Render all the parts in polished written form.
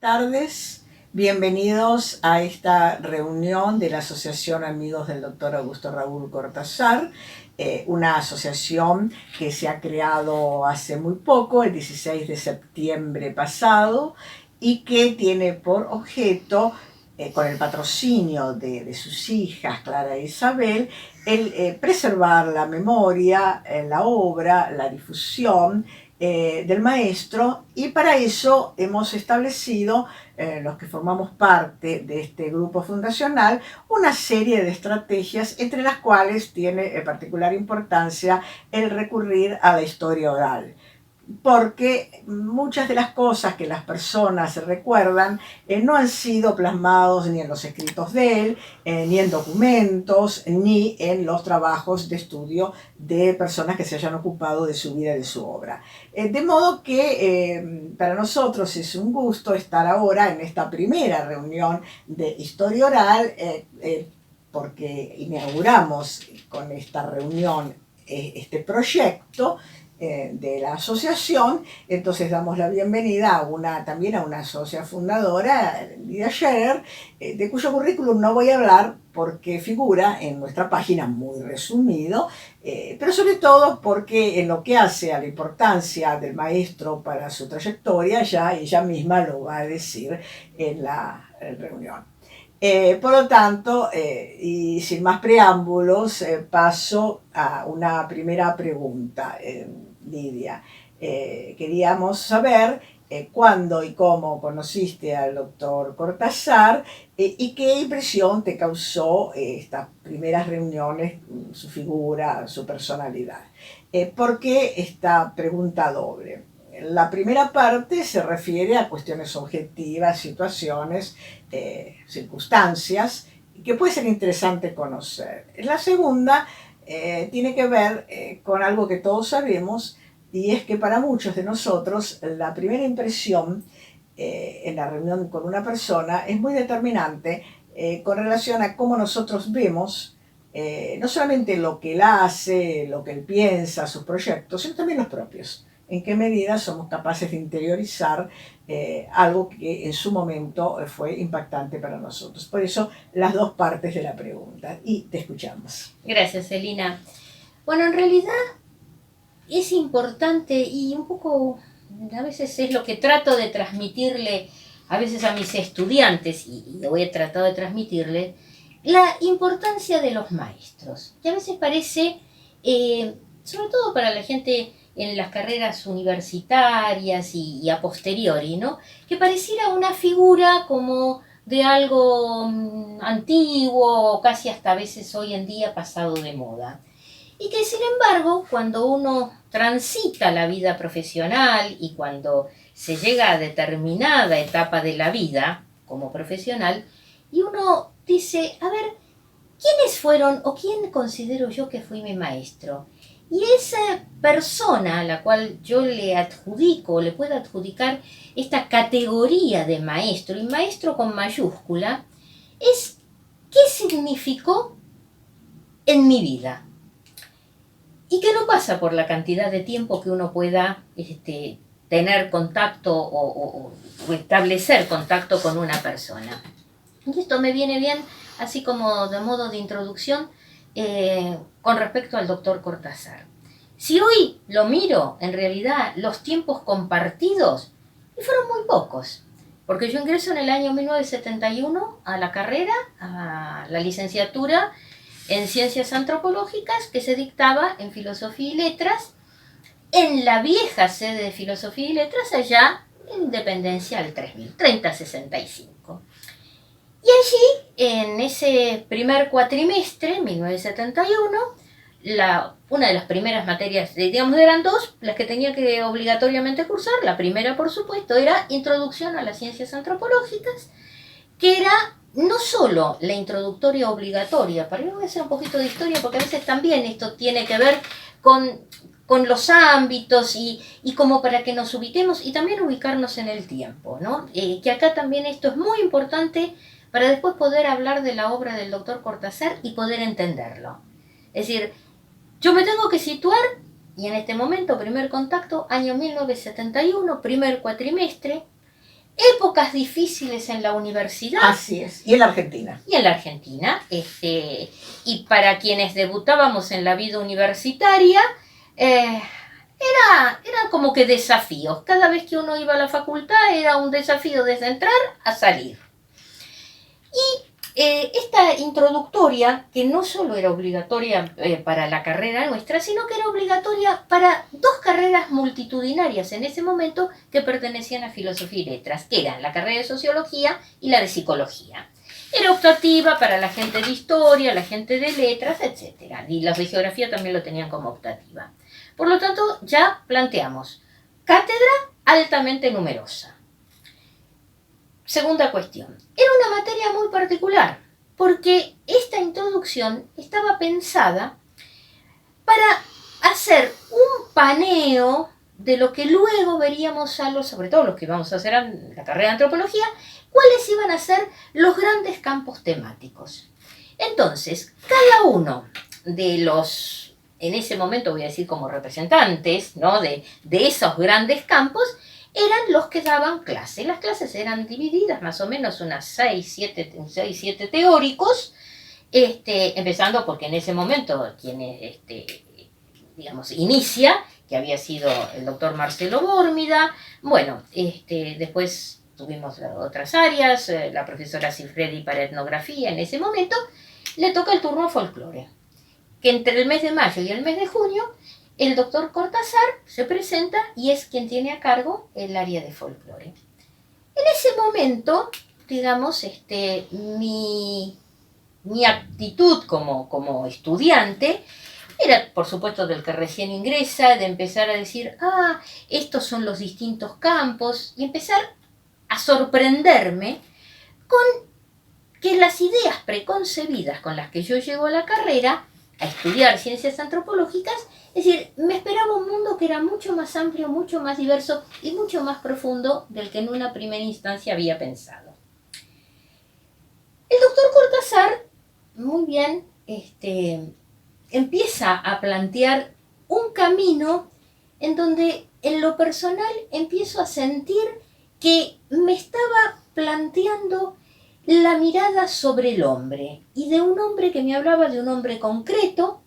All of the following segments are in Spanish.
Tardes, bienvenidos a esta reunión de la Asociación Amigos del Dr. Augusto Raúl Cortázar, una asociación que se ha creado hace muy poco, el 16 de septiembre pasado, y que tiene por objeto, con el patrocinio de sus hijas Clara e Isabel, el preservar la memoria, la obra, la difusión del maestro, y para eso hemos establecido, los que formamos parte de este grupo fundacional, una serie de estrategias, entre las cuales tiene particular importancia el recurrir a la historia oral, porque muchas de las cosas que las personas recuerdan no han sido plasmados ni en los escritos de él, ni en documentos, ni en los trabajos de estudio de personas que se hayan ocupado de su vida y de su obra. De modo que para nosotros es un gusto estar ahora en esta primera reunión de historia oral, porque inauguramos con esta reunión este proyecto de la asociación. Entonces damos la bienvenida también a una socia fundadora, Lidia Scherer, de cuyo currículum no voy a hablar porque figura en nuestra página muy resumido, pero sobre todo porque en lo que hace a la importancia del maestro para su trayectoria, ya ella misma lo va a decir en la reunión. Por lo tanto, y sin más preámbulos, paso a una primera pregunta, Lidia. Queríamos saber cuándo y cómo conociste al doctor Cortázar, y qué impresión te causó estas primeras reuniones, su figura, su personalidad. ¿Por qué esta pregunta doble? La primera parte se refiere a cuestiones objetivas, situaciones, circunstancias, que puede ser interesante conocer. La segunda tiene que ver con algo que todos sabemos, y es que para muchos de nosotros la primera impresión en la reunión con una persona es muy determinante con relación a cómo nosotros vemos no solamente lo que él hace, lo que él piensa, sus proyectos, sino también los propios. En qué medida somos capaces de interiorizar algo que en su momento fue impactante para nosotros. Por eso las dos partes de la pregunta, y te escuchamos. Gracias, Celina. Bueno, en realidad es importante y un poco, a veces es lo que trato de transmitirle a veces a mis estudiantes, y lo voy a tratar de transmitirle, la importancia de los maestros. Que a veces parece, sobre todo para la gente en las carreras universitarias y a posteriori, ¿no?, que pareciera una figura como de algo antiguo, o casi hasta a veces hoy en día pasado de moda. Y que sin embargo, cuando uno transita la vida profesional y cuando se llega a determinada etapa de la vida como profesional, y uno dice, a ver, ¿quiénes fueron o quién considero yo que fui mi maestro? Y esa persona a la cual yo le adjudico, le puedo adjudicar esta categoría de maestro, y maestro con mayúscula, es qué significó en mi vida. Y que no pasa por la cantidad de tiempo que uno pueda tener contacto o establecer contacto con una persona. Y esto me viene bien, así como de modo de introducción, con respecto al doctor Cortázar. Si hoy lo miro, en realidad los tiempos compartidos fueron muy pocos, porque yo ingreso en el año 1971 a la carrera, a la licenciatura en Ciencias Antropológicas, que se dictaba en Filosofía y Letras, en la vieja sede de Filosofía y Letras, allá en Independencia del 3065. Y allí, en ese primer cuatrimestre, 1971, una de las primeras materias, digamos, eran dos las que tenía que obligatoriamente cursar. La primera, por supuesto, era Introducción a las Ciencias Antropológicas, que era no solo la introductoria obligatoria, para yo voy a hacer un poquito de historia, porque a veces también esto tiene que ver con los ámbitos y como para que nos ubiquemos y también ubicarnos en el tiempo, ¿no? Que acá también esto es muy importante para después poder hablar de la obra del doctor Cortázar y poder entenderlo. Es decir, yo me tengo que situar, y en este momento, primer contacto, año 1971, primer cuatrimestre, épocas difíciles en la universidad. Así es. Y en la Argentina. Y en la Argentina. Y para quienes debutábamos en la vida universitaria, eran como que desafíos. Cada vez que uno iba a la facultad era un desafío desde entrar a salir. Y esta introductoria, que no solo era obligatoria para la carrera nuestra, sino que era obligatoria para dos carreras multitudinarias en ese momento que pertenecían a Filosofía y Letras, que eran la carrera de Sociología y la de Psicología. Era optativa para la gente de Historia, la gente de Letras, etc. Y los de Geografía también lo tenían como optativa. Por lo tanto, ya planteamos cátedra altamente numerosa. Segunda cuestión, era una materia muy particular, porque esta introducción estaba pensada para hacer un paneo de lo que luego veríamos sobre todo los que vamos a hacer en la carrera de Antropología, cuáles iban a ser los grandes campos temáticos. Entonces, cada uno de los, en ese momento voy a decir como representantes, ¿no?, de esos grandes campos, eran los que daban clase. Las clases eran divididas más o menos unas 6, 7 teóricos, empezando porque en ese momento quien inicia, que había sido el doctor Marcelo Bórmida. Bueno, después tuvimos otras áreas, la profesora Cifredi para etnografía en ese momento. Le toca el turno a folclore, que entre el mes de mayo y el mes de junio el doctor Cortázar se presenta y es quien tiene a cargo el área de folclore. En ese momento, digamos, mi actitud como estudiante era, por supuesto, del que recién ingresa, de empezar a decir, estos son los distintos campos, y empezar a sorprenderme con que las ideas preconcebidas con las que yo llego a la carrera, a estudiar ciencias antropológicas, es decir, me esperaba un mundo que era mucho más amplio, mucho más diverso y mucho más profundo del que en una primera instancia había pensado. El doctor Cortázar, muy bien, empieza a plantear un camino en donde en lo personal empiezo a sentir que me estaba planteando la mirada sobre el hombre, y de un hombre que me hablaba de un hombre concreto,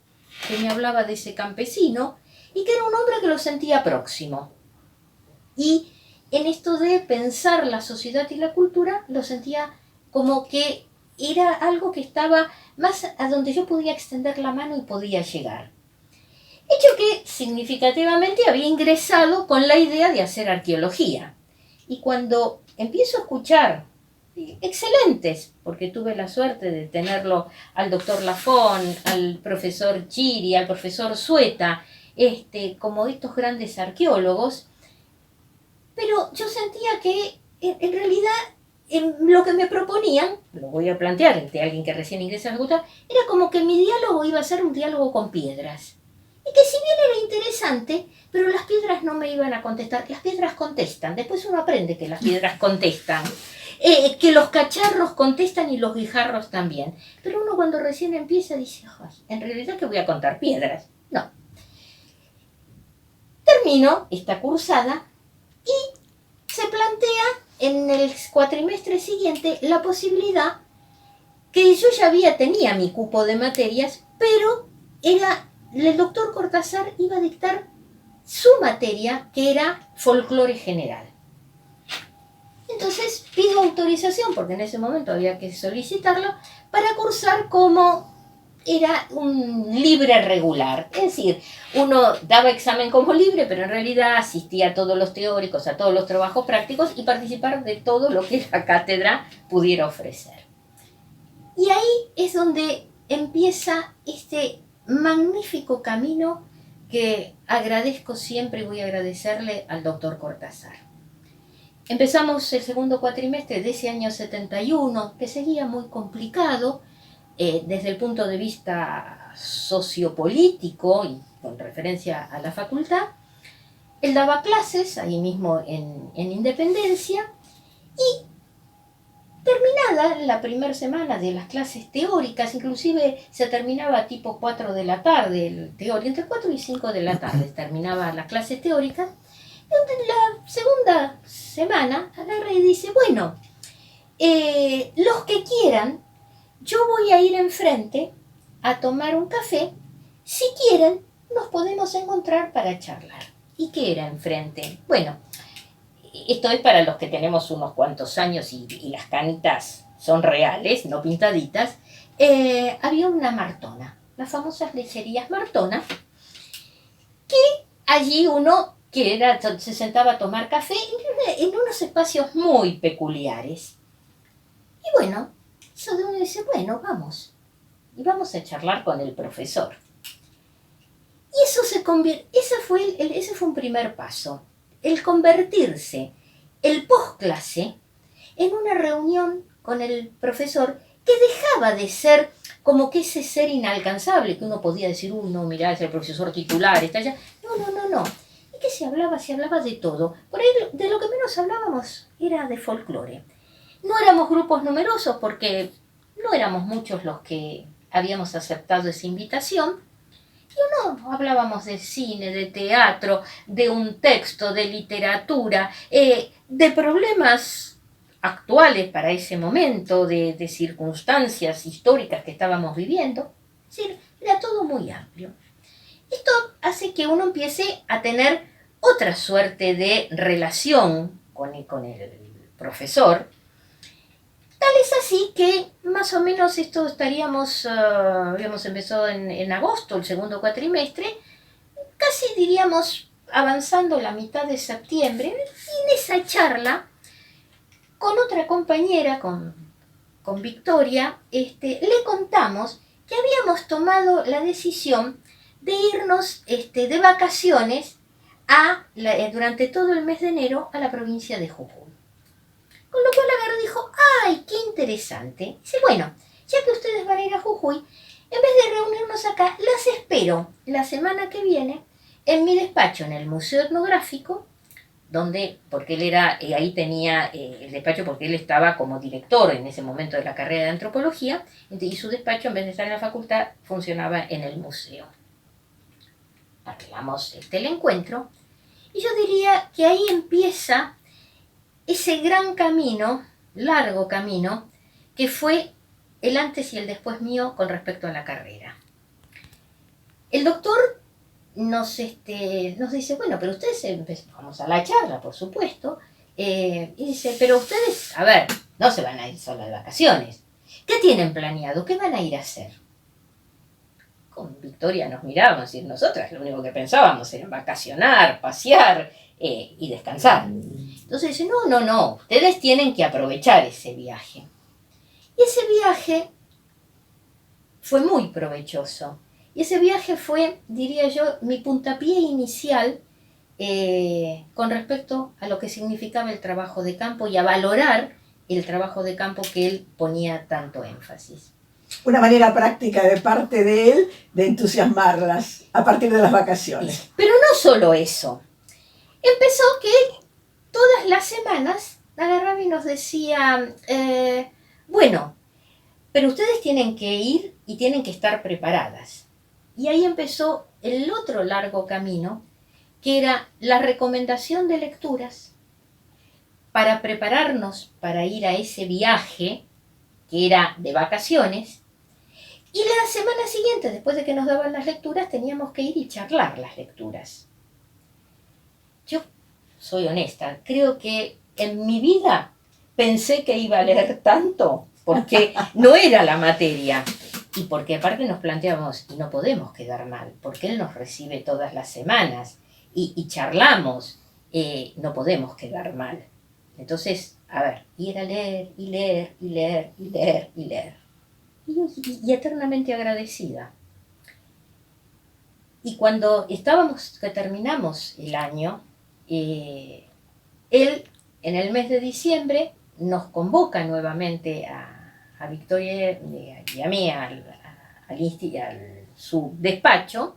que me hablaba de ese campesino, y que era un hombre que lo sentía próximo. Y en esto de pensar la sociedad y la cultura, lo sentía como que era algo que estaba más a donde yo podía extender la mano y podía llegar. Hecho que significativamente había ingresado con la idea de hacer arqueología. Y cuando empiezo a escuchar excelentes, porque tuve la suerte de tenerlo al doctor Lafón, al profesor Chiri, al profesor Sueta, como estos grandes arqueólogos, pero yo sentía que en realidad lo que me proponían, lo voy a plantear ante alguien que recién ingresa a la facultad, era como que mi diálogo iba a ser un diálogo con piedras. Y que si bien era interesante, pero las piedras no me iban a contestar. Las piedras contestan, después uno aprende que las piedras contestan. Que los cacharros contestan y los guijarros también. Pero uno cuando recién empieza dice, en realidad que voy a contar piedras. No. Termino esta cursada y se plantea en el cuatrimestre siguiente la posibilidad que yo ya tenía mi cupo de materias, pero el doctor Cortázar iba a dictar su materia, que era folclore general. Entonces pido autorización, porque en ese momento había que solicitarlo, para cursar como era un libre regular. Es decir, uno daba examen como libre, pero en realidad asistía a todos los teóricos, a todos los trabajos prácticos y participar de todo lo que la cátedra pudiera ofrecer. Y ahí es donde empieza este magnífico camino que agradezco siempre y voy a agradecerle al doctor Cortázar. Empezamos el segundo cuatrimestre de ese año 71, que seguía muy complicado desde el punto de vista sociopolítico y con referencia a la facultad. Él daba clases ahí mismo en Independencia y terminada la primera semana de las clases teóricas, inclusive se terminaba tipo 4 de la tarde, entre 4 y 5 de la tarde terminaba las clases teóricas, La segunda semana agarra y dice, bueno, los que quieran, yo voy a ir enfrente a tomar un café. Si quieren, nos podemos encontrar para charlar. ¿Y qué era enfrente? Bueno, esto es para los que tenemos unos cuantos años y las canitas son reales, no pintaditas. Había una Martona, las famosas lecherías Martona, que allí uno se sentaba a tomar café en unos espacios muy peculiares. Y bueno, eso de uno dice, bueno, vamos. Y vamos a charlar con el profesor. Y eso se convierte, ese fue un primer paso. El convertirse, el postclase, en una reunión con el profesor que dejaba de ser como que ese ser inalcanzable, que uno podía decir, no, mirá, es el profesor titular, está allá. No. ¿Y qué se hablaba? Se hablaba de todo. Por ahí de lo que menos hablábamos era de folclore. No éramos grupos numerosos porque no éramos muchos los que habíamos aceptado esa invitación. Y no hablábamos de cine, de teatro, de un texto, de literatura, de problemas actuales para ese momento, de circunstancias históricas que estábamos viviendo. Es decir, era todo muy amplio. Esto hace que uno empiece a tener otra suerte de relación con el profesor. Tal es así que más o menos esto habíamos empezado en agosto, el segundo cuatrimestre, casi diríamos avanzando la mitad de septiembre, y en esa charla, con otra compañera, con Victoria, le contamos que habíamos tomado la decisión de irnos de vacaciones durante todo el mes de enero a la provincia de Jujuy. Con lo cual agarró y dijo, ¡ay, qué interesante! Dice, bueno, ya que ustedes van a ir a Jujuy, en vez de reunirnos acá, las espero la semana que viene en mi despacho en el Museo Etnográfico, porque él era, ahí tenía el despacho porque él estaba como director en ese momento de la carrera de antropología, y su despacho, en vez de estar en la facultad, funcionaba en el museo. Arreglamos el encuentro, y yo diría que ahí empieza ese gran camino, largo camino, que fue el antes y el después mío con respecto a la carrera. El doctor nos dice, bueno, pero ustedes, vamos a la charla, por supuesto, y dice, pero ustedes, a ver, no se van a ir sola de vacaciones. ¿Qué tienen planeado? ¿Qué van a ir a hacer? Con Victoria nos mirábamos y nosotras lo único que pensábamos era vacacionar, pasear y descansar. Entonces dice, no, ustedes tienen que aprovechar ese viaje. Y ese viaje fue muy provechoso. Y ese viaje fue, diría yo, mi puntapié inicial con respecto a lo que significaba el trabajo de campo y a valorar el trabajo de campo que él ponía tanto énfasis. Una manera práctica de parte de él de entusiasmarlas a partir de las vacaciones. Pero no solo eso. Empezó que todas las semanas agarraba y nos decía, bueno, pero ustedes tienen que ir y tienen que estar preparadas. Y ahí empezó el otro largo camino, que era la recomendación de lecturas para prepararnos para ir a ese viaje, que era de vacaciones. Y la semana siguiente, después de que nos daban las lecturas, teníamos que ir y charlar las lecturas. Yo soy honesta, creo que en mi vida pensé que iba a leer tanto, porque no era la materia. Y porque aparte nos planteamos, y no podemos quedar mal, porque él nos recibe todas las semanas y charlamos, no podemos quedar mal. Entonces, a ver, ir a leer, y leer, y leer, y leer, y leer. Y eternamente agradecida. Y cuando que terminamos el año, él, en el mes de diciembre, nos convoca nuevamente a Victoria y a mí a su despacho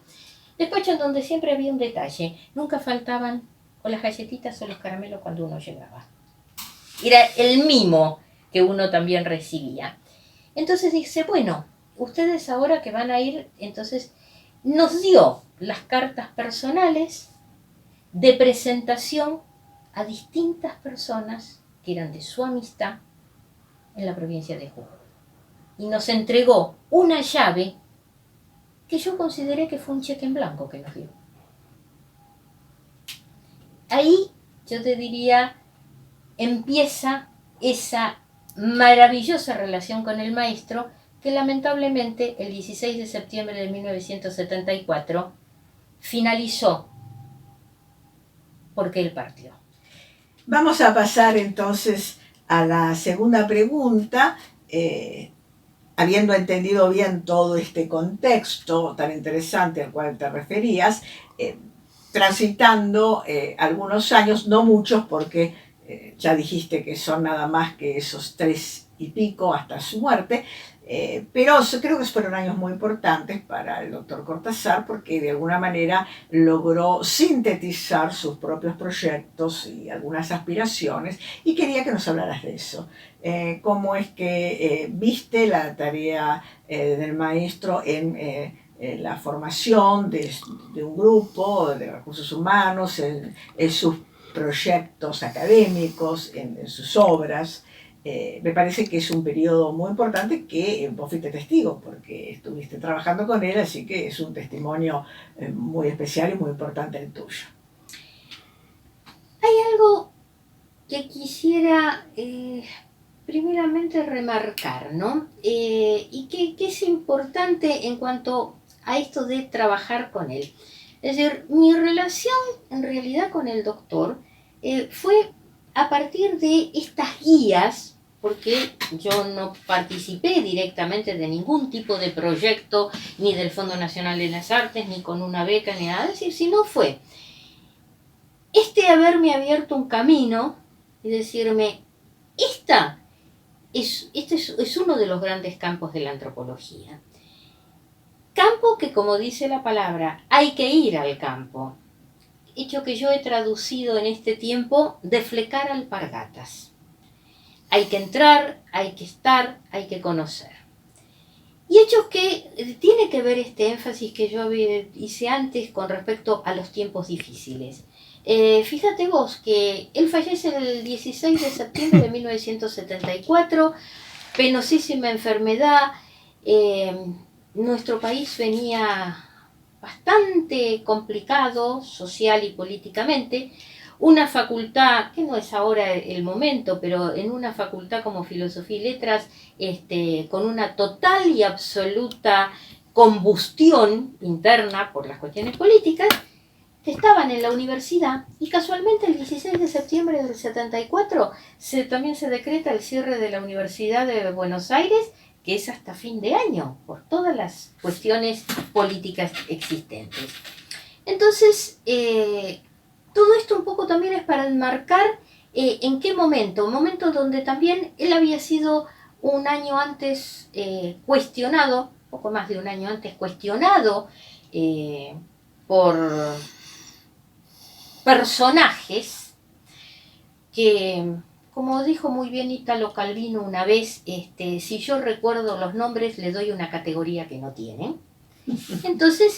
en donde siempre había un detalle. Nunca faltaban o las galletitas o los caramelos cuando uno llegaba. Era el mimo que uno también recibía. Entonces dice, bueno, ustedes ahora que van a ir, entonces nos dio las cartas personales de presentación a distintas personas que eran de su amistad en la provincia de Jujuy. Y nos entregó una llave que yo consideré que fue un cheque en blanco que nos dio. Ahí yo te diría, empieza esa maravillosa relación con el maestro que lamentablemente el 16 de septiembre de 1974 finalizó porque él partió. Vamos a pasar entonces a la segunda pregunta. Habiendo entendido bien todo este contexto tan interesante al cual te referías, transitando algunos años, no muchos porque ya dijiste que son nada más que esos 3 y pico hasta su muerte, pero creo que fueron años muy importantes para el doctor Cortázar porque de alguna manera logró sintetizar sus propios proyectos y algunas aspiraciones y quería que nos hablaras de eso. ¿Cómo es que viste la tarea del maestro en la formación de un grupo de recursos humanos, en sus proyectos académicos, en sus obras? Me parece que es un periodo muy importante que vos fuiste testigo porque estuviste trabajando con él, así que es un testimonio muy especial y muy importante el tuyo. Hay algo que quisiera primeramente remarcar, ¿no? Y que es importante en cuanto a esto de trabajar con él. Es decir, mi relación en realidad con el doctor fue a partir de estas guías, porque yo no participé directamente de ningún tipo de proyecto, ni del Fondo Nacional de las Artes, ni con una beca, ni nada, es decir, sino fue haberme abierto un camino y decirme, este es uno de los grandes campos de la antropología. Campo que, como dice la palabra, hay que ir al campo. Hecho que yo he traducido en este tiempo, deflecar alpargatas. Hay que entrar, hay que estar, hay que conocer. Y hechos que tiene que ver este énfasis que yo hice antes con respecto a los tiempos difíciles. Fíjate vos que él fallece el 16 de septiembre de 1974, penosísima enfermedad, nuestro país venía bastante complicado social y políticamente, una facultad, que no es ahora el momento, pero en una facultad como Filosofía y Letras, con una total y absoluta combustión interna por las cuestiones políticas, estaban en la universidad y casualmente el 16 de septiembre del 74 también se decreta el cierre de la Universidad de Buenos Aires, que es hasta fin de año, por todas las cuestiones políticas existentes. Entonces, todo esto un poco también es para enmarcar en qué momento, un momento donde también él había sido un año antes cuestionado, poco más de un año antes cuestionado por personajes que, como dijo muy bien Italo Calvino una vez, si yo recuerdo los nombres le doy una categoría que no tienen. Entonces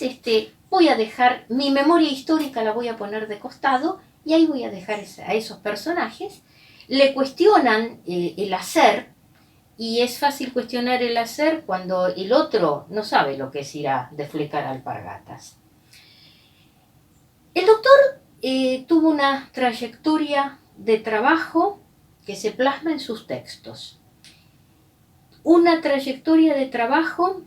voy a dejar mi memoria histórica, la voy a poner de costado y ahí voy a dejar a esos personajes. Le cuestionan el hacer y es fácil cuestionar el hacer cuando el otro no sabe lo que es ir a deflecar alpargatas. El doctor tuvo una trayectoria de trabajo que se plasma en sus textos. Una trayectoria de trabajo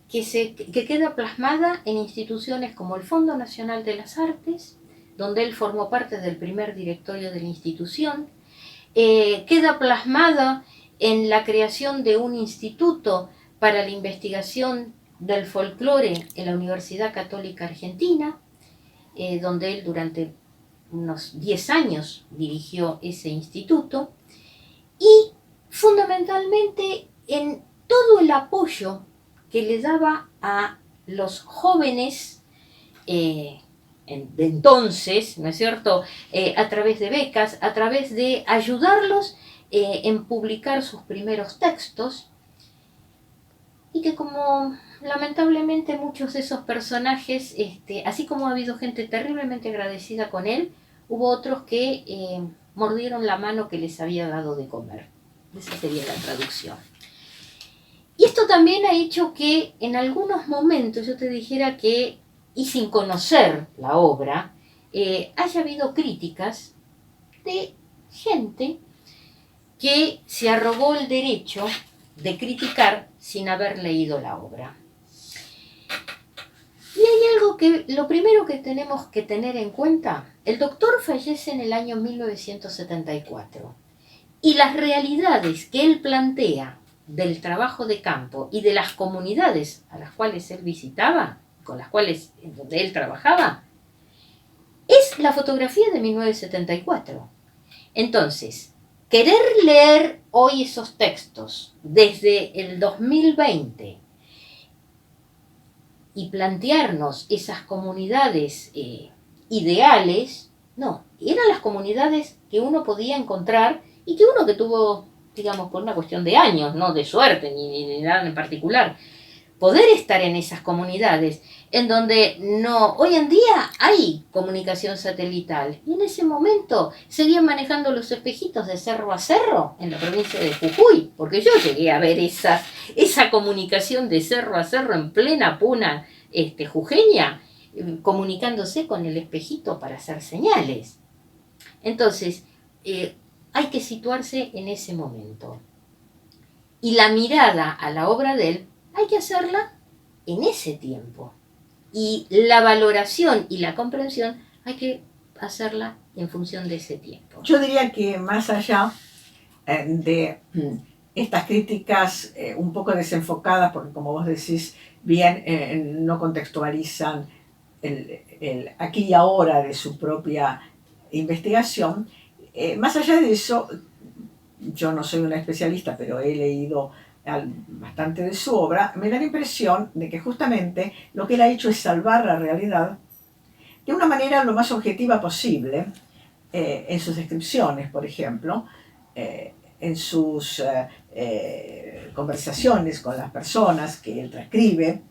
que queda plasmada en instituciones como el Fondo Nacional de las Artes, donde él formó parte del primer directorio de la institución, queda plasmada en la creación de un instituto para la investigación del folclore en la Universidad Católica Argentina, donde él durante unos 10 años dirigió ese instituto, y fundamentalmente en todo el apoyo que le daba a los jóvenes de entonces, ¿no es cierto?, a través de becas, a través de ayudarlos en publicar sus primeros textos. y que como lamentablemente muchos de esos personajes, así como ha habido gente terriblemente agradecida con él, hubo otros que mordieron la mano que les había dado de comer. Esa sería la traducción. Y esto también ha hecho que en algunos momentos yo te dijera que, y sin conocer la obra, haya habido críticas de gente que se arrogó el derecho de criticar sin haber leído la obra. Y hay algo que, lo primero que tenemos que tener en cuenta, el doctor fallece en el año 1974 y las realidades que él plantea del trabajo de campo y de las comunidades a las cuales él visitaba, con las cuales donde él trabajaba, es la fotografía de 1974. Entonces, querer leer hoy esos textos desde el 2020 y plantearnos esas comunidades ideales, no, eran las comunidades que uno podía encontrar y que uno que tuvo, digamos, por una cuestión de años, no de suerte ni nada en particular, poder estar en esas comunidades en donde no, hoy en día hay comunicación satelital y en ese momento seguían manejando los espejitos de cerro a cerro en la provincia de Jujuy, porque yo llegué a ver esa comunicación de cerro a cerro en plena puna jujeña, comunicándose con el espejito para hacer señales. Entonces, hay que situarse en ese momento. Y la mirada a la obra de él hay que hacerla en ese tiempo. Y la valoración y la comprensión hay que hacerla en función de ese tiempo. Yo diría que más allá de estas críticas un poco desenfocadas, porque como vos decís, bien no contextualizan el aquí y ahora de su propia investigación, más allá de eso, yo no soy una especialista, pero he leído bastante de su obra, me da la impresión de que justamente lo que él ha hecho es salvar la realidad de una manera lo más objetiva posible, en sus descripciones, por ejemplo, en sus conversaciones con las personas que él transcribe,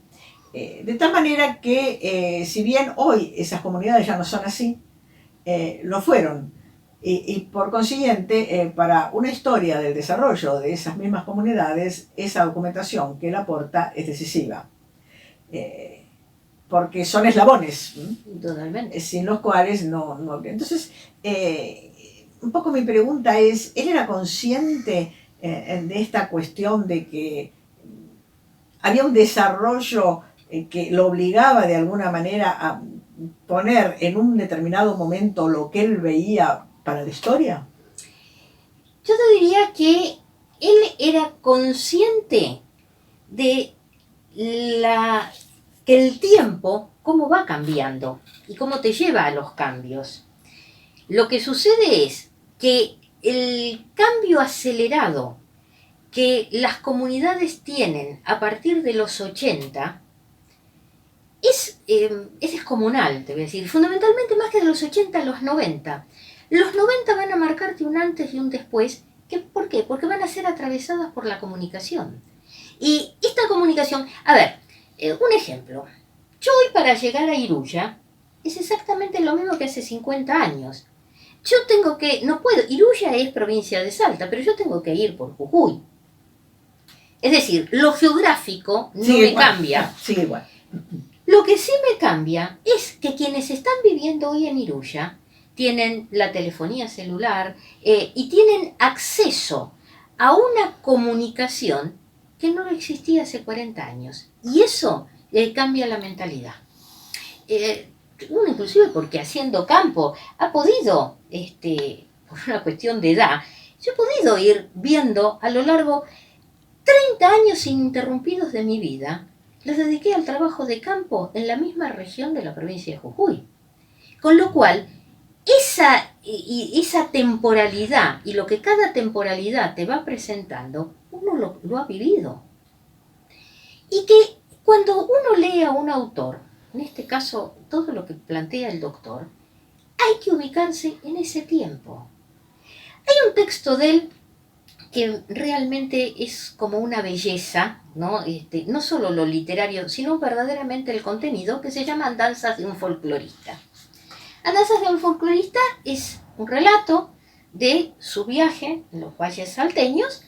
de tal manera que si bien hoy esas comunidades ya no son así, lo fueron. Y por consiguiente, para una historia del desarrollo de esas mismas comunidades, esa documentación que él aporta es decisiva. Porque son eslabones. Totalmente. Sin los cuales no. Entonces, un poco mi pregunta es, ¿él era consciente de esta cuestión de que había un desarrollo que lo obligaba de alguna manera a poner en un determinado momento lo que él veía para la historia? Yo te diría que él era consciente de que el tiempo, cómo va cambiando y cómo te lleva a los cambios. Lo que sucede es que el cambio acelerado que las comunidades tienen a partir de los 80 es descomunal, te voy a decir, fundamentalmente más que de los 80 a los 90. Los 90 van a marcarte un antes y un después. ¿Por qué? Porque van a ser atravesadas por la comunicación. Y esta comunicación, a ver, un ejemplo. Yo hoy para llegar a Iruya es exactamente lo mismo que hace 50 años. Yo tengo que, no puedo, Iruya es provincia de Salta, pero yo tengo que ir por Jujuy. Es decir, lo geográfico no me cambia. Sí, igual. Lo que sí me cambia es que quienes están viviendo hoy en Iruya tienen la telefonía celular y tienen acceso a una comunicación que no existía hace 40 años. Y eso cambia la mentalidad. Uno inclusive porque haciendo campo ha podido, por una cuestión de edad, yo he podido ir viendo a lo largo 30 años ininterrumpidos de mi vida, los dediqué al trabajo de campo en la misma región de la provincia de Jujuy. Con lo cual, esa temporalidad y lo que cada temporalidad te va presentando, uno lo ha vivido. Y que cuando uno lee a un autor, en este caso todo lo que plantea el doctor, hay que ubicarse en ese tiempo. Hay un texto de él que realmente es como una belleza, ¿no? No solo lo literario, sino verdaderamente el contenido, que se llama Andanzas de un folclorista. Andanzas de un folclorista es un relato de su viaje en los valles salteños,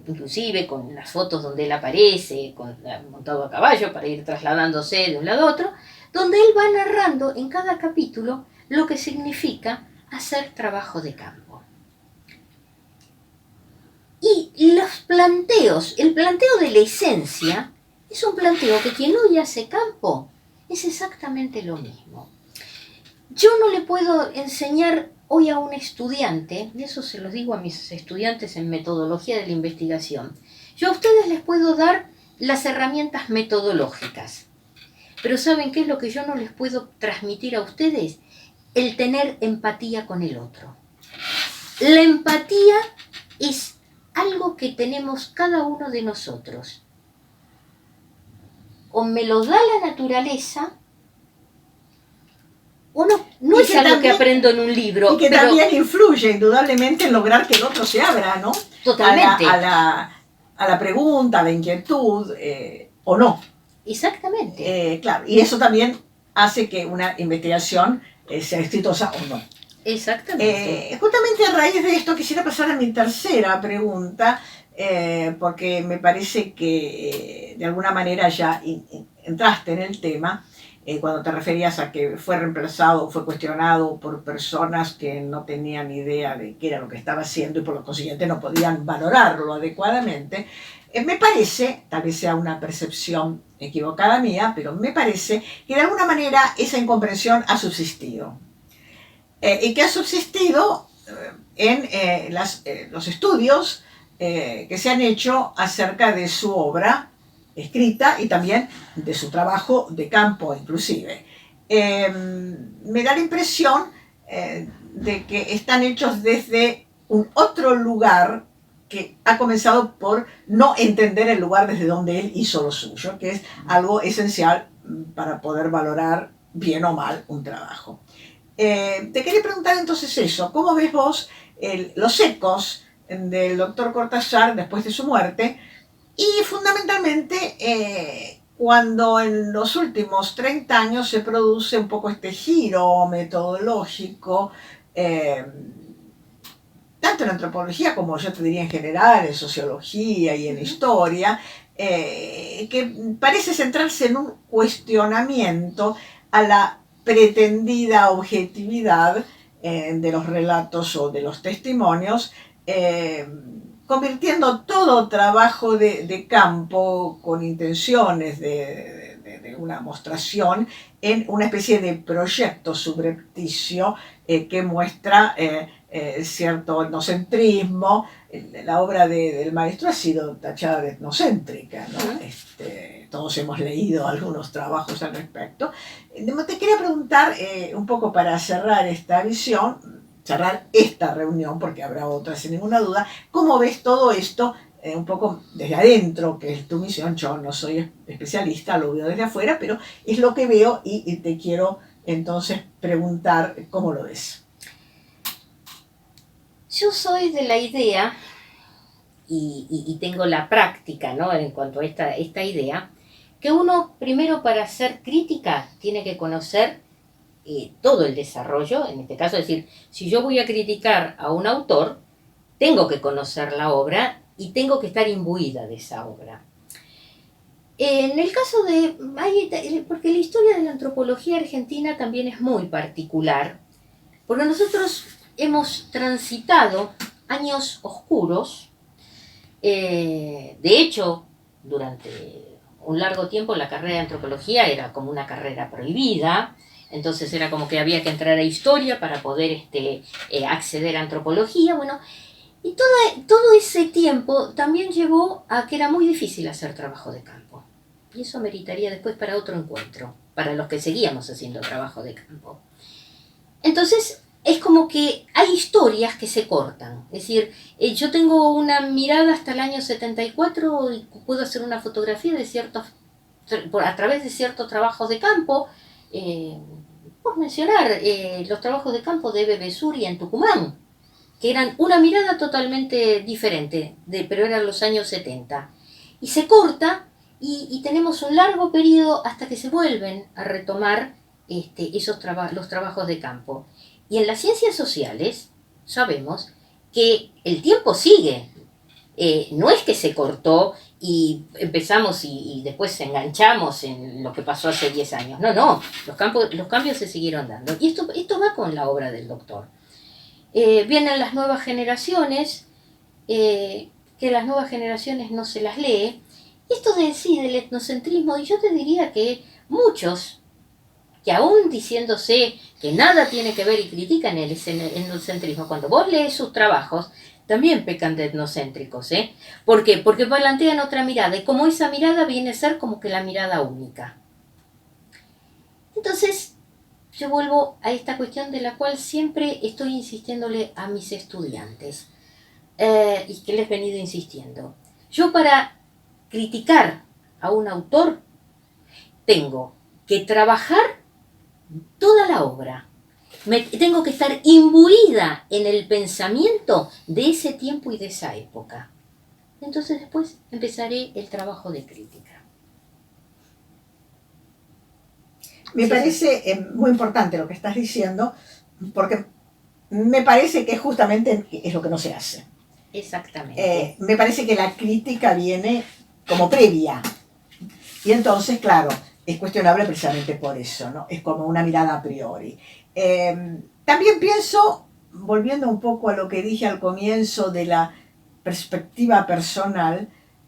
inclusive con las fotos donde él aparece, montado a caballo para ir trasladándose de un lado a otro, donde él va narrando en cada capítulo lo que significa hacer trabajo de campo. Y los planteos, el planteo de la esencia, es un planteo que quien hoy hace campo es exactamente lo mismo. Yo no le puedo enseñar hoy a un estudiante, y eso se los digo a mis estudiantes en metodología de la investigación, yo a ustedes les puedo dar las herramientas metodológicas, pero ¿saben qué es lo que yo no les puedo transmitir a ustedes? El tener empatía con el otro. La empatía es algo que tenemos cada uno de nosotros. O me lo da la naturaleza, o no es algo que aprendo en un libro. Y que también influye indudablemente en lograr que el otro se abra, ¿no? Totalmente. A la pregunta, a la inquietud, o no. Exactamente. Claro, y eso también hace que una investigación sea exitosa o no. Exactamente. Justamente a raíz de esto quisiera pasar a mi tercera pregunta, porque me parece que de alguna manera ya entraste en el tema cuando te referías a que fue reemplazado, fue cuestionado por personas que no tenían idea de qué era lo que estaba haciendo y por lo consiguiente no podían valorarlo adecuadamente. Me parece, tal vez sea una percepción equivocada mía, pero me parece que de alguna manera esa incomprensión ha subsistido. Y que ha subsistido en los estudios que se han hecho acerca de su obra escrita y también de su trabajo de campo inclusive. Me da la impresión de que están hechos desde un otro lugar que ha comenzado por no entender el lugar desde donde él hizo lo suyo, que es algo esencial para poder valorar bien o mal un trabajo. Te quería preguntar entonces eso, ¿cómo ves vos los ecos del doctor Cortázar después de su muerte? Y fundamentalmente cuando en los últimos 30 años se produce un poco este giro metodológico, tanto en antropología como yo te diría en general, en sociología y en historia, que parece centrarse en un cuestionamiento a la pretendida objetividad de los relatos o de los testimonios, convirtiendo todo trabajo de campo con intenciones de una mostración en una especie de proyecto subrepticio que muestra cierto etnocentrismo. La obra del maestro ha sido tachada de etnocéntrica, ¿no? Todos hemos leído algunos trabajos al respecto. Te quería preguntar, un poco para cerrar esta visión, cerrar esta reunión, porque habrá otras sin ninguna duda, ¿cómo ves todo esto un poco desde adentro, que es tu misión? Yo no soy especialista, lo veo desde afuera, pero es lo que veo y te quiero entonces preguntar cómo lo ves. Yo soy de la idea, y tengo la práctica, ¿no?, en cuanto a esta idea, que uno primero para hacer crítica tiene que conocer todo el desarrollo, en este caso, es decir, si yo voy a criticar a un autor, tengo que conocer la obra y tengo que estar imbuida de esa obra. En el caso porque la historia de la antropología argentina también es muy particular, porque nosotros hemos transitado años oscuros. De hecho, durante un largo tiempo la carrera de antropología era como una carrera prohibida, entonces era como que había que entrar a historia para poder acceder a antropología, bueno, y todo ese tiempo también llevó a que era muy difícil hacer trabajo de campo, y eso meritaría después para otro encuentro, para los que seguíamos haciendo trabajo de campo. Entonces, es como que hay historias que se cortan. Es decir, yo tengo una mirada hasta el año 74 y puedo hacer una fotografía a través de ciertos trabajos de campo. Por mencionar los trabajos de campo de Eve Besuria en Tucumán. que eran una mirada totalmente diferente, pero eran los años 70. Y se corta y tenemos un largo periodo hasta que se vuelven a retomar los trabajos de campo. Y en las ciencias sociales sabemos que el tiempo sigue. No es que se cortó y empezamos y después enganchamos en lo que pasó hace 10 años. No, no, los cambios se siguieron dando. Y esto va con la obra del doctor. Vienen las nuevas generaciones, que las nuevas generaciones no se las lee. Esto de sí, del etnocentrismo, y yo te diría que muchos, que aún diciéndose que nada tiene que ver y critican el etnocentrismo, cuando vos lees sus trabajos, también pecan de etnocéntricos, ¿eh? ¿Por qué? Porque plantean otra mirada, y como esa mirada viene a ser como que la mirada única. Entonces, yo vuelvo a esta cuestión de la cual siempre estoy insistiéndole a mis estudiantes, y que les he venido insistiendo. Yo para criticar a un autor tengo que trabajar toda la obra. Tengo que estar imbuida en el pensamiento de ese tiempo y de esa época. Entonces después empezaré el trabajo de crítica. Me parece muy importante lo que estás diciendo, porque me parece que justamente es lo que no se hace. Exactamente. Me parece que la crítica viene como previa. Y entonces, claro, es cuestionable precisamente por eso, ¿no? Es como una mirada a priori. También pienso, volviendo un poco a lo que dije al comienzo de la perspectiva personal,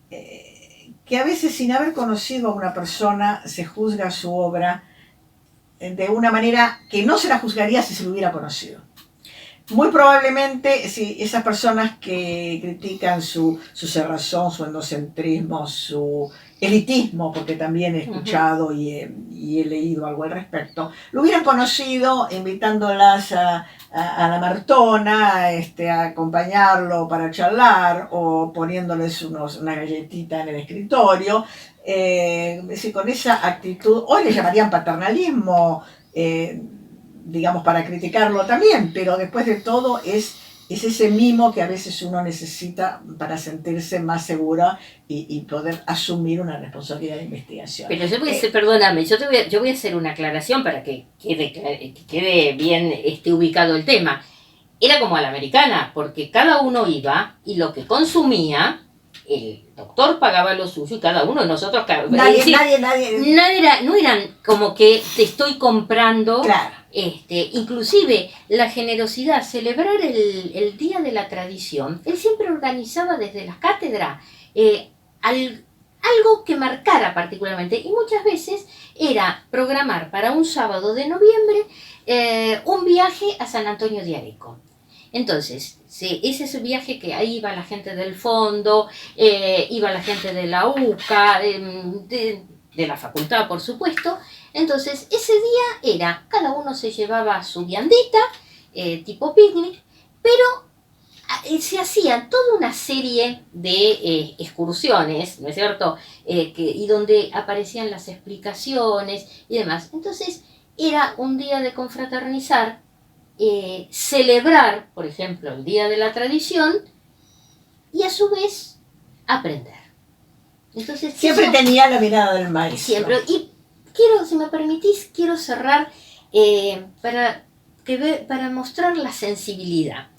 que a veces sin haber conocido a una persona se juzga su obra de una manera que no se la juzgaría si se lo hubiera conocido. Muy probablemente, si esas personas que critican su cerrazón, su endocentrismo, su elitismo, porque también he escuchado y he leído algo al respecto, lo hubieran conocido invitándolas a la Martona, a acompañarlo para charlar, o poniéndoles una galletita en el escritorio. Con esa actitud, hoy le llamarían paternalismo, digamos, para criticarlo también, pero después de todo es ese mimo que a veces uno necesita para sentirse más segura y poder asumir una responsabilidad de investigación. Pero yo voy a hacer, perdóname, yo voy a hacer una aclaración para que quede bien ubicado el tema. Era como a la americana, porque cada uno iba y lo que consumía, el doctor pagaba lo suyo y cada uno de nosotros... No eran como que te estoy comprando... Claro. Inclusive la generosidad, celebrar el Día de la Tradición, él siempre organizaba desde las cátedras algo que marcara particularmente, y muchas veces era programar para un sábado de noviembre un viaje a San Antonio de Areco. Entonces, ese es el viaje que ahí iba la gente del fondo, iba la gente de la UCA, de la facultad, por supuesto. Entonces, ese día cada uno se llevaba su viandita, tipo picnic, pero se hacían toda una serie de excursiones, ¿no es cierto? Y donde aparecían las explicaciones y demás. Entonces, era un día de confraternizar, celebrar, por ejemplo, el Día de la Tradición y a su vez aprender. Entonces, siempre tenía la mirada del maestro. Siempre. Y si me permitís, quiero cerrar para mostrar la sensibilidad.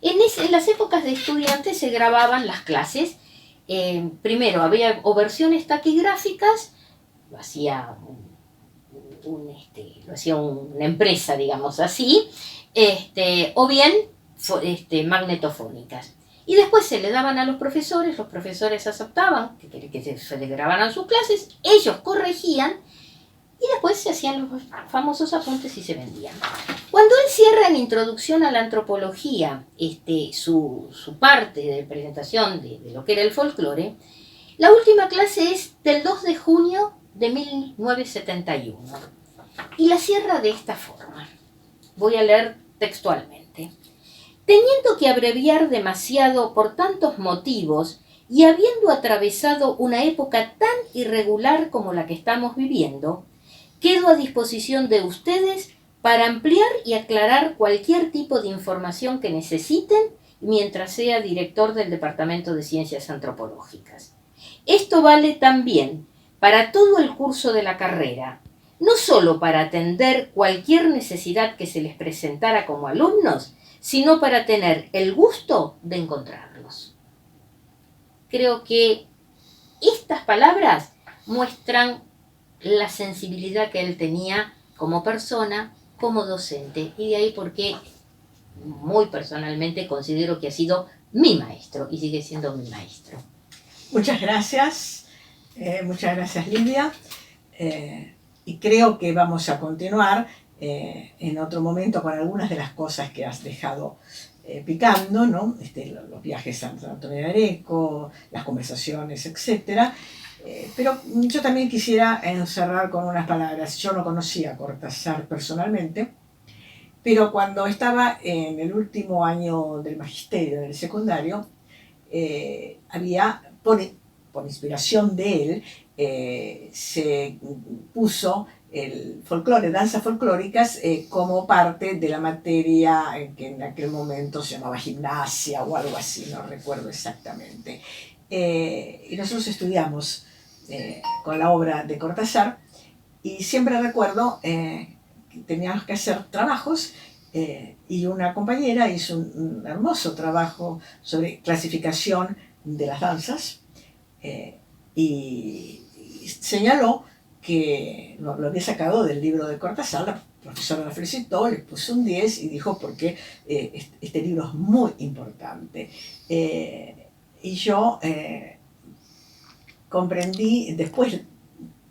En las épocas de estudiantes se grababan las clases. Primero había o versiones taquigráficas, lo hacía una empresa, digamos así, o bien magnetofónicas. Y después se le daban a los profesores aceptaban que se le grabaran sus clases, ellos corregían y después se hacían los famosos apuntes y se vendían. Cuando él cierra en Introducción a la Antropología su parte de presentación de lo que era el folclore, la última clase es del 2 de junio de 1971 y la cierra de esta forma. Voy a leer textualmente. Teniendo que abreviar demasiado por tantos motivos y habiendo atravesado una época tan irregular como la que estamos viviendo, quedo a disposición de ustedes para ampliar y aclarar cualquier tipo de información que necesiten mientras sea director del Departamento de Ciencias Antropológicas. Esto vale también para todo el curso de la carrera, no solo para atender cualquier necesidad que se les presentara como alumnos, sino para tener el gusto de encontrarlos. Creo que estas palabras muestran la sensibilidad que él tenía como persona, como docente, y de ahí porque muy personalmente considero que ha sido mi maestro y sigue siendo mi maestro. Muchas gracias Lidia. Y creo que vamos a continuar en otro momento con algunas de las cosas que has dejado picando, ¿no? Los viajes a San Antonio de Areco, las conversaciones, etc. Pero yo también quisiera cerrar con unas palabras. Yo no conocía a Cortázar personalmente, pero cuando estaba en el último año del magisterio, del secundario, había, por inspiración de él, se puso el folclore, danzas folclóricas, como parte de la materia que en aquel momento se llamaba gimnasia o algo así, no recuerdo exactamente. Y nosotros estudiamos con la obra de Cortázar, y siempre recuerdo que teníamos que hacer trabajos, y una compañera hizo un hermoso trabajo sobre clasificación de las danzas, y señaló que lo había sacado del libro de Cortázar. La profesora la felicitó, le puso un 10 y dijo porque este libro es muy importante. Y yo comprendí después,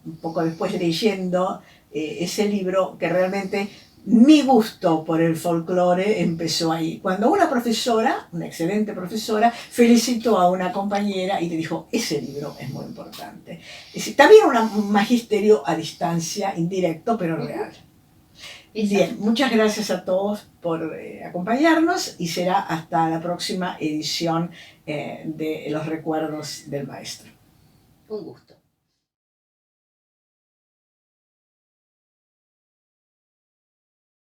un poco después leyendo ese libro, que realmente mi gusto por el folclore empezó ahí. Cuando una profesora, una excelente profesora, felicitó a una compañera y le dijo, ese libro es muy importante. Es decir, también un magisterio a distancia, indirecto, pero real. Bien, muchas gracias a todos por acompañarnos, y será hasta la próxima edición de Los Recuerdos del Maestro. Un gusto.